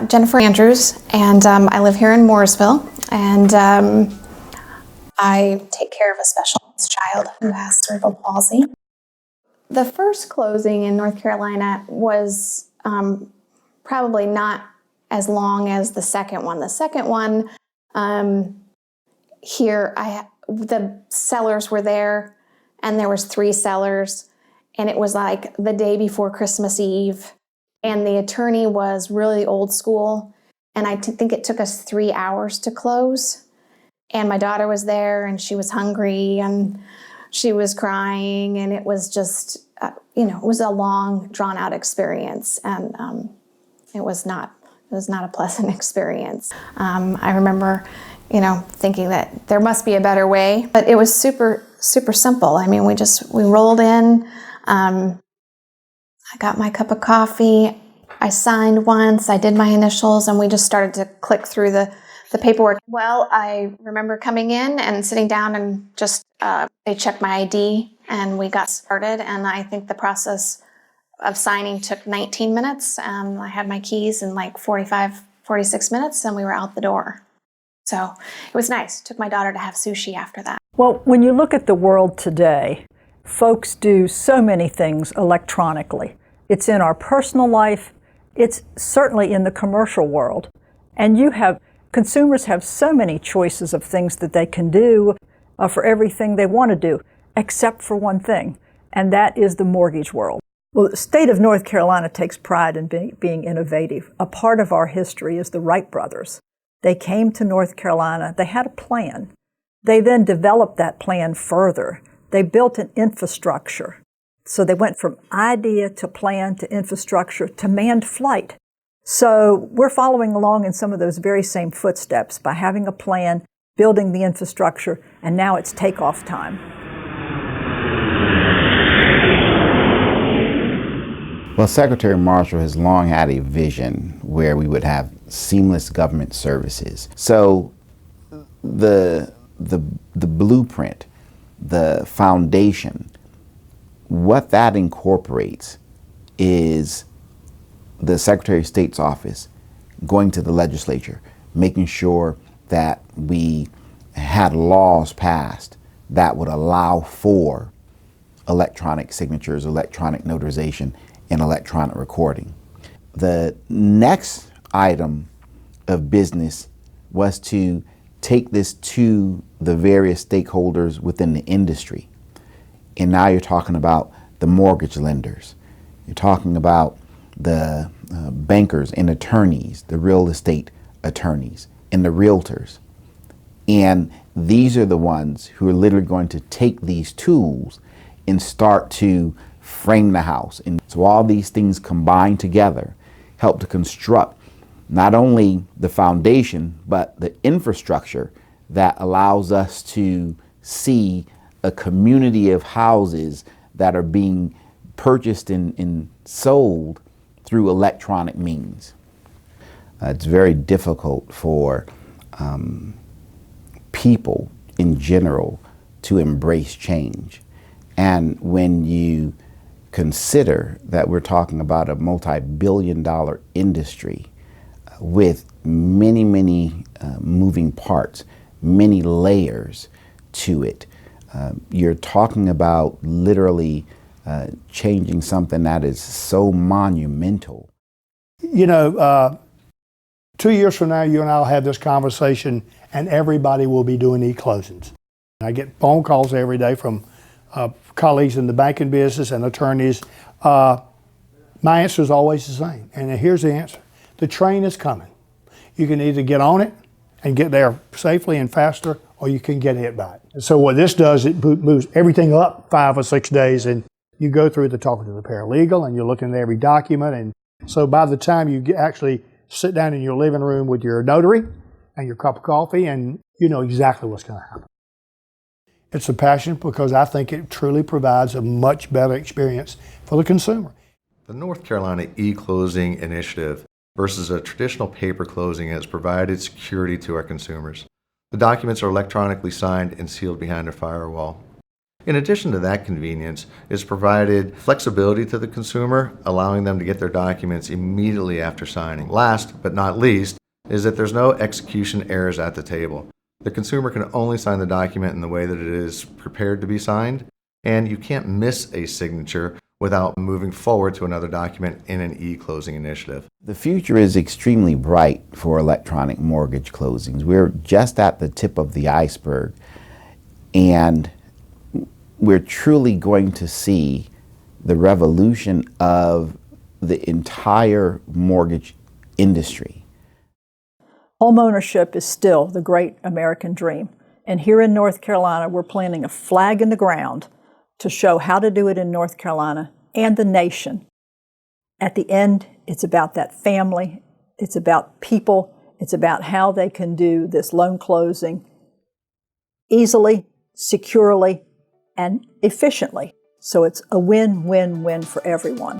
Jennifer Andrews, and I live here in Mooresville, and I take care of a special needs child who has cerebral palsy. The first closing in North Carolina was probably not as long as the second one. The second one, here, the sellers were there, and there was 3 sellers, and it was like the day before Christmas Eve, and the attorney was really old school, and I think it took us 3 hours to close. And my daughter was there, and she was hungry, and she was crying, and it was just, it was a long, drawn-out experience, and it was not a pleasant experience. I remember, thinking that there must be a better way, but it was super, super simple. I mean, we rolled in. I got my cup of coffee. I signed once. I did my initials, and we just started to click through the paperwork. Well, I remember coming in and sitting down and just they checked my ID, and we got started. And I think the process of signing took 19 minutes. I had my keys in like 46 minutes, and we were out the door. So it was nice. Took my daughter to have sushi after that. Well, when you look at the world today, folks do so many things electronically. It's in our personal life. It's certainly in the commercial world. And consumers have so many choices of things that they can do for everything they want to do, except for one thing, and that is the mortgage world. Well, the state of North Carolina takes pride in being innovative. A part of our history is the Wright brothers. They came to North Carolina. They had a plan. They then developed that plan further. They built an infrastructure. So they went from idea to plan to infrastructure to manned flight. So we're following along in some of those very same footsteps by having a plan, building the infrastructure, and now it's takeoff time. Well, Secretary Marshall has long had a vision where we would have seamless government services. So the blueprint, the foundation, what that incorporates is the Secretary of State's office going to the legislature, making sure that we had laws passed that would allow for electronic signatures, electronic notarization, and electronic recording. The next item of business was to take this to the various stakeholders within the industry. And now you're talking about the mortgage lenders. You're talking about the bankers and attorneys, the real estate attorneys, and the realtors. And these are the ones who are literally going to take these tools and start to frame the house. And so all these things combined together help to construct not only the foundation, but the infrastructure that allows us to see a community of houses that are being purchased and sold through electronic means. It's very difficult for people in general to embrace change. And when you consider that we're talking about a multi-billion-dollar industry with many, many moving parts, many layers to it, you're talking about literally changing something that is so monumental. 2 years from now, you and I will have this conversation, and everybody will be doing e-closings. I get phone calls every day from colleagues in the banking business and attorneys. My answer is always the same, and here's the answer. The train is coming. You can either get on it and get there safely and faster, or you can get hit by it. And so what this does, it moves everything up 5 or 6 days, and you go through the talking to the paralegal, and you're looking at every document, and so by the time you actually sit down in your living room with your notary and your cup of coffee, and you know exactly what's going to happen. It's a passion because I think it truly provides a much better experience for the consumer. The North Carolina eClosing initiative versus a traditional paper closing has provided security to our consumers. The documents are electronically signed and sealed behind a firewall. In addition to that convenience, it's provided flexibility to the consumer, allowing them to get their documents immediately after signing. Last but not least is that there's no execution errors at the table. The consumer can only sign the document in the way that it is prepared to be signed, and you can't miss a signature without moving forward to another document in an e-closing initiative. The future is extremely bright for electronic mortgage closings. We're just at the tip of the iceberg, and we're truly going to see the revolution of the entire mortgage industry. Homeownership is still the great American dream. And here in North Carolina, we're planting a flag in the ground to show how to do it in North Carolina and the nation. At the end, it's about that family, it's about people, it's about how they can do this loan closing easily, securely, and efficiently. So it's a win-win-win for everyone.